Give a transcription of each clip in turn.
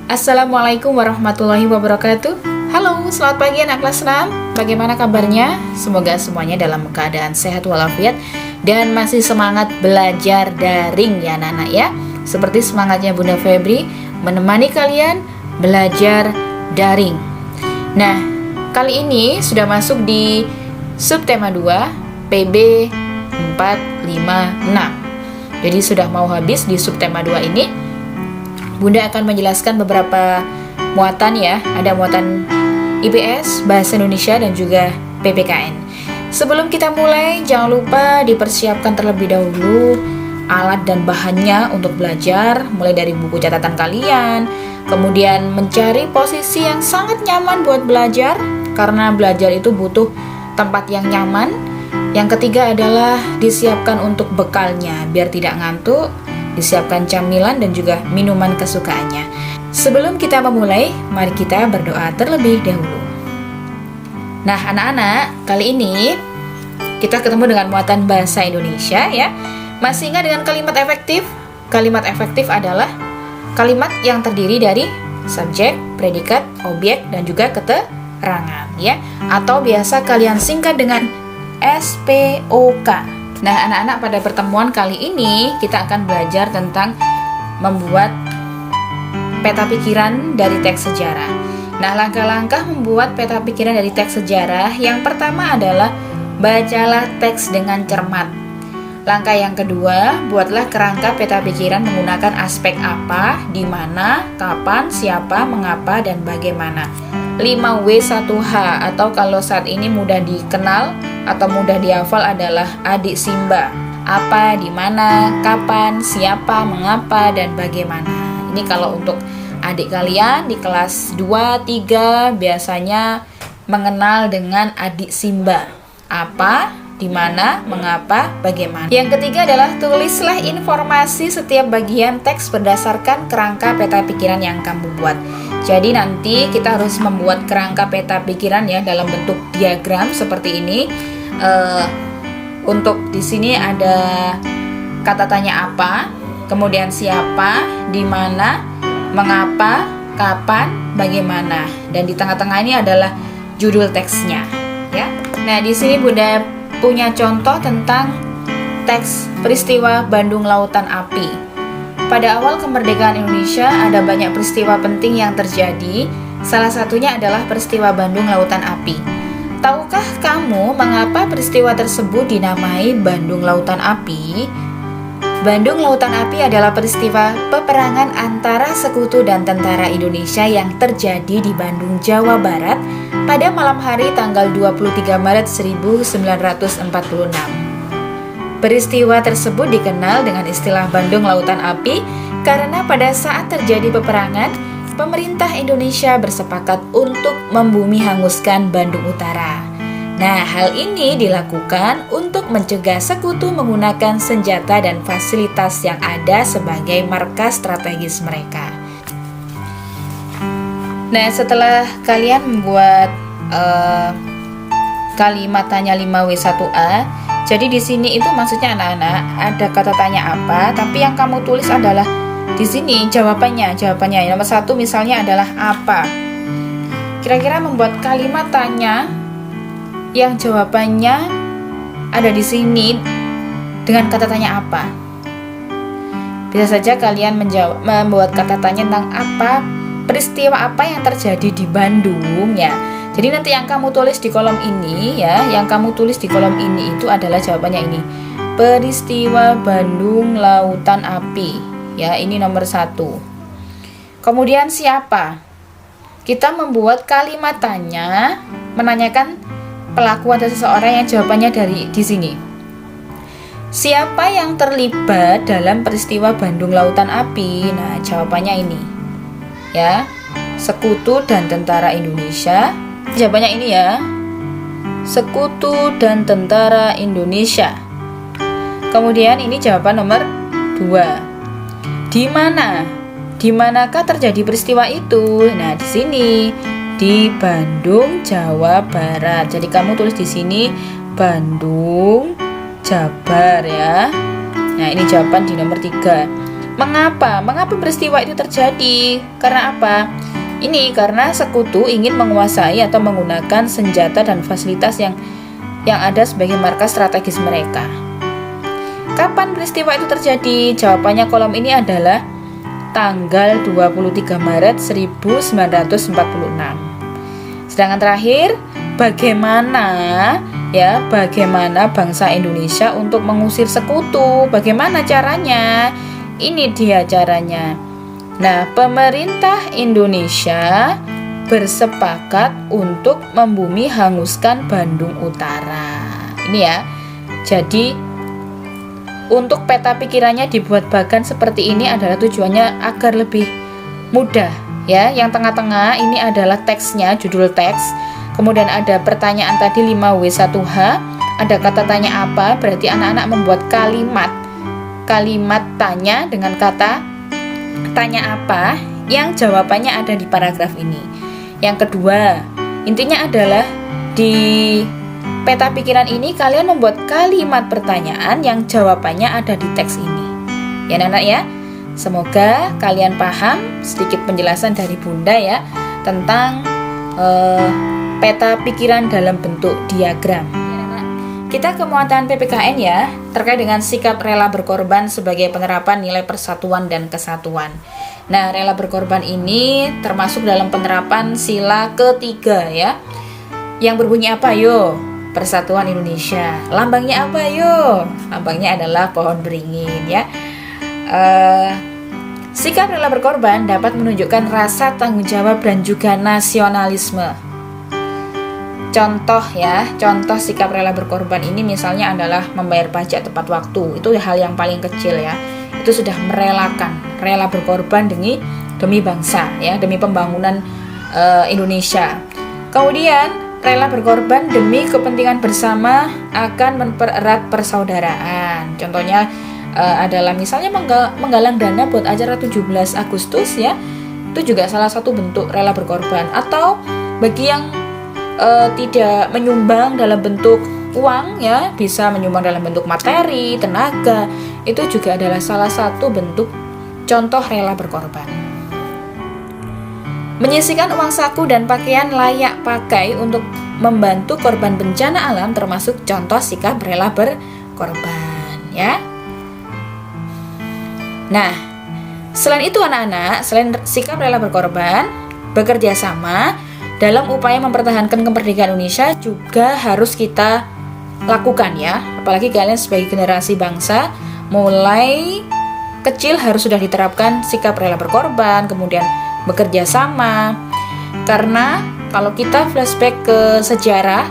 Assalamualaikum warahmatullahi wabarakatuh. Halo, selamat pagi anak kelas 6. Bagaimana kabarnya? Semoga semuanya dalam keadaan sehat walafiat dan masih semangat belajar daring ya anak-anak ya. Seperti semangatnya Bunda Febri menemani kalian belajar daring. Nah, kali ini sudah masuk di subtema 2 PB 456. Jadi sudah mau habis di subtema 2 ini. Bunda akan menjelaskan beberapa muatan ya. Ada muatan IPS, Bahasa Indonesia, dan juga PPKN. Sebelum kita mulai, jangan lupa dipersiapkan terlebih dahulu alat dan bahannya untuk belajar, mulai dari buku catatan kalian, kemudian mencari posisi yang sangat nyaman buat belajar, karena belajar itu butuh tempat yang nyaman. Yang ketiga adalah disiapkan untuk bekalnya, biar tidak ngantuk. Disiapkan camilan dan juga minuman kesukaannya. Sebelum kita memulai, mari kita berdoa terlebih dahulu. Nah, anak-anak, kali ini kita ketemu dengan muatan bahasa Indonesia ya. Masih ingat dengan kalimat efektif? Kalimat efektif adalah kalimat yang terdiri dari subjek, predikat, objek, dan juga keterangan ya. Atau biasa kalian singkat dengan SPOK. Nah, anak-anak, pada pertemuan kali ini kita akan belajar tentang membuat peta pikiran dari teks sejarah. Nah, langkah-langkah membuat peta pikiran dari teks sejarah, yang pertama adalah bacalah teks dengan cermat. Langkah yang kedua, buatlah kerangka peta pikiran menggunakan aspek apa, di mana, kapan, siapa, mengapa, dan bagaimana. 5W1H atau kalau saat ini mudah dikenal atau mudah dihafal adalah adik Simba. Apa, di mana, kapan, siapa, mengapa, dan bagaimana. Ini kalau untuk adik kalian di kelas 2, 3 biasanya mengenal dengan adik Simba. Apa, di mana, mengapa, bagaimana. Yang ketiga adalah tulislah informasi setiap bagian teks berdasarkan kerangka peta pikiran yang kamu buat. Jadi nanti kita harus membuat kerangka peta pikiran ya dalam bentuk diagram seperti ini. Untuk di sini ada kata tanya apa, kemudian siapa, di mana, mengapa, kapan, bagaimana, dan di tengah-tengah ini adalah judul teksnya ya. Nah, di sini Bunda punya contoh tentang teks peristiwa Bandung Lautan Api. Pada awal kemerdekaan Indonesia ada banyak peristiwa penting yang terjadi. Salah satunya adalah peristiwa Bandung Lautan Api. Tahukah kamu mengapa peristiwa tersebut dinamai Bandung Lautan Api? Bandung Lautan Api adalah peristiwa peperangan antara sekutu dan tentara Indonesia yang terjadi di Bandung, Jawa Barat pada malam hari tanggal 23 Maret 1946. Peristiwa tersebut dikenal dengan istilah Bandung Lautan Api karena pada saat terjadi peperangan, pemerintah Indonesia bersepakat untuk membumi hanguskan Bandung Utara. Nah, hal ini dilakukan untuk mencegah sekutu menggunakan senjata dan fasilitas yang ada sebagai markas strategis mereka. Nah, setelah kalian membuat kalimat tanya 5W1A, jadi di sini itu maksudnya anak-anak ada kata tanya apa, tapi yang kamu tulis adalah di sini jawabannya. Jawabannya nomor 1 misalnya adalah apa. Kira-kira membuat kalimat tanya yang jawabannya ada di sini dengan kata tanya apa. Bisa saja kalian membuat kata tanya tentang apa, peristiwa apa yang terjadi di Bandung ya. Jadi nanti yang kamu tulis di kolom ini ya, yang kamu tulis di kolom ini itu adalah jawabannya ini. Peristiwa Bandung Lautan Api. Ya, ini nomor 1. Kemudian siapa? Kita membuat kalimat tanya menanyakan pelaku atau seseorang yang jawabannya dari di sini. Siapa yang terlibat dalam peristiwa Bandung Lautan Api? Nah, jawabannya ini. Ya. Sekutu dan tentara Indonesia. Jawabannya ini ya, sekutu dan tentara Indonesia. Kemudian ini jawaban nomor 2. Di mana? Di manakah terjadi peristiwa itu? Nah, di sini di Bandung, Jawa Barat. Jadi kamu tulis di sini Bandung, Jabar ya. Nah, ini jawaban di nomor 3. Mengapa? Mengapa peristiwa itu terjadi? Karena apa? Ini karena sekutu ingin menguasai atau menggunakan senjata dan fasilitas yang ada sebagai markas strategis mereka. Kapan peristiwa itu terjadi? Jawabannya kolom ini adalah tanggal 23 Maret 1946. Sedangkan terakhir, bagaimana bangsa Indonesia untuk mengusir sekutu? Bagaimana caranya? Ini dia caranya. Nah, pemerintah Indonesia bersepakat untuk membumi hanguskan Bandung Utara. Ini ya. Jadi untuk peta pikirannya dibuat bagan seperti ini adalah tujuannya agar lebih mudah ya. Yang tengah-tengah ini adalah teksnya, judul teks. Kemudian ada pertanyaan tadi 5W1H. Ada kata tanya apa? Berarti anak-anak membuat kalimat tanya dengan kata tanya apa yang jawabannya ada di paragraf ini. Yang kedua, intinya adalah di peta pikiran ini kalian membuat kalimat pertanyaan yang jawabannya ada di teks ini. Ya anak-anak ya. Semoga kalian paham sedikit penjelasan dari Bunda ya tentang peta pikiran dalam bentuk diagram. Kita ke muatan PPKN ya, terkait dengan sikap rela berkorban sebagai penerapan nilai persatuan dan kesatuan. Nah, rela berkorban ini termasuk dalam penerapan sila ketiga ya. Yang berbunyi apa yo? Persatuan Indonesia. Lambangnya apa yo? Lambangnya adalah pohon beringin ya. Sikap rela berkorban dapat menunjukkan rasa tanggung jawab dan juga nasionalisme. Contoh sikap rela berkorban ini misalnya adalah membayar pajak tepat waktu. Itu hal yang paling kecil ya. Itu sudah merelakan, rela berkorban demi bangsa ya, demi pembangunan Indonesia. Kemudian rela berkorban demi kepentingan bersama akan mempererat persaudaraan. Contohnya adalah misalnya menggalang dana buat acara 17 Agustus ya. Itu juga salah satu bentuk rela berkorban. Atau bagi yang tidak menyumbang dalam bentuk uang ya, bisa menyumbang dalam bentuk materi, tenaga. Itu juga adalah salah satu bentuk contoh rela berkorban. Menyisihkan uang saku dan pakaian layak pakai untuk membantu korban bencana alam termasuk contoh sikap rela berkorban ya. Nah, selain itu anak-anak, selain sikap rela berkorban, bekerja sama dalam upaya mempertahankan kemerdekaan Indonesia juga harus kita lakukan ya. Apalagi kalian sebagai generasi bangsa, mulai kecil harus sudah diterapkan sikap rela berkorban, kemudian bekerja sama. Karena kalau kita flashback ke sejarah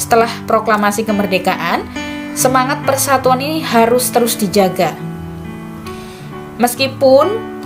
setelah proklamasi kemerdekaan, semangat persatuan ini harus terus dijaga. Meskipun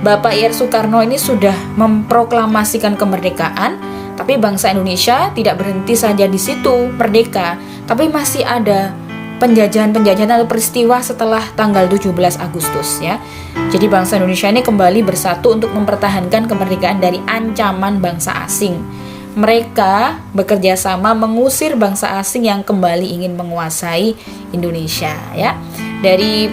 Bapak Ir Soekarno ini sudah memproklamasikan kemerdekaan, tapi bangsa Indonesia tidak berhenti saja di situ merdeka, tapi masih ada penjajahan atau peristiwa setelah tanggal 17 Agustus ya. Jadi bangsa Indonesia ini kembali bersatu untuk mempertahankan kemerdekaan dari ancaman bangsa asing. Mereka bekerja sama mengusir bangsa asing yang kembali ingin menguasai Indonesia ya. Dari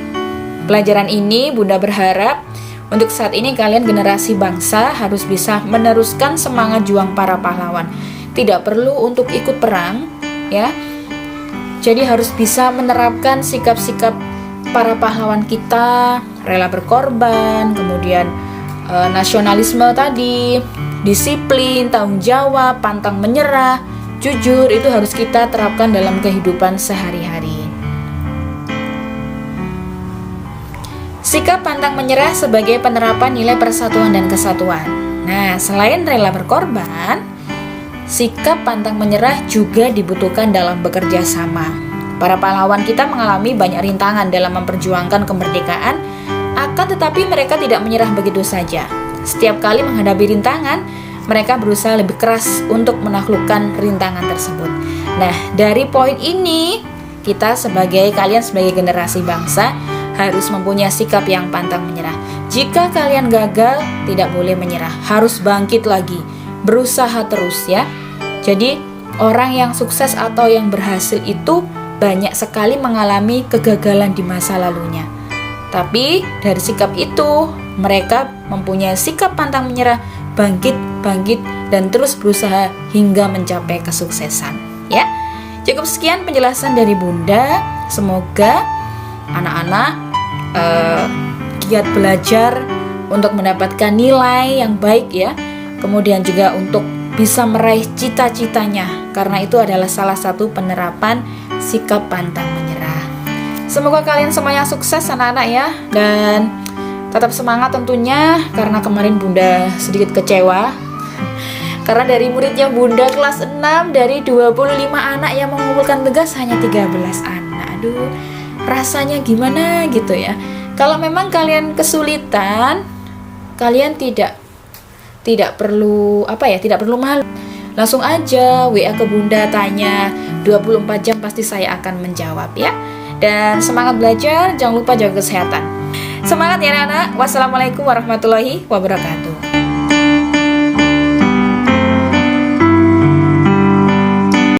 pelajaran ini Bunda berharap untuk saat ini kalian generasi bangsa harus bisa meneruskan semangat juang para pahlawan. Tidak perlu untuk ikut perang ya. Jadi harus bisa menerapkan sikap-sikap para pahlawan kita, rela berkorban, kemudian nasionalisme tadi, disiplin, tanggung jawab, pantang menyerah, jujur, itu harus kita terapkan dalam kehidupan sehari-hari. Sikap pantang menyerah sebagai penerapan nilai persatuan dan kesatuan. Nah, selain rela berkorban, sikap pantang menyerah juga dibutuhkan dalam bekerja sama. Para pahlawan kita mengalami banyak rintangan dalam memperjuangkan kemerdekaan, akan tetapi mereka tidak menyerah begitu saja. Setiap kali menghadapi rintangan, mereka berusaha lebih keras untuk menaklukkan rintangan tersebut. Nah, dari poin ini, kalian sebagai generasi bangsa harus mempunyai sikap yang pantang menyerah. Jika kalian gagal, tidak boleh menyerah, harus bangkit lagi, berusaha terus ya. Jadi orang yang sukses atau yang berhasil itu banyak sekali mengalami kegagalan di masa lalunya. Tapi dari sikap itu, mereka mempunyai sikap pantang menyerah, bangkit, dan terus berusaha hingga mencapai kesuksesan. Ya, cukup sekian penjelasan dari Bunda. Semoga anak-anak giat belajar untuk mendapatkan nilai yang baik ya. Kemudian juga untuk bisa meraih cita-citanya, karena itu adalah salah satu penerapan sikap pantang menyerah. Semoga kalian semuanya sukses anak-anak ya, dan tetap semangat tentunya, karena kemarin Bunda sedikit kecewa karena dari muridnya Bunda kelas 6 dari 25 anak yang mengumpulkan tugas hanya 13 anak. Aduh, rasanya gimana gitu ya. Kalau memang kalian kesulitan, kalian tidak perlu tidak perlu malu. Langsung aja WA ke Bunda, tanya, 24 jam pasti saya akan menjawab ya. Dan semangat belajar, jangan lupa jaga kesehatan. Semangat ya anak-anak. Wassalamualaikum warahmatullahi wabarakatuh.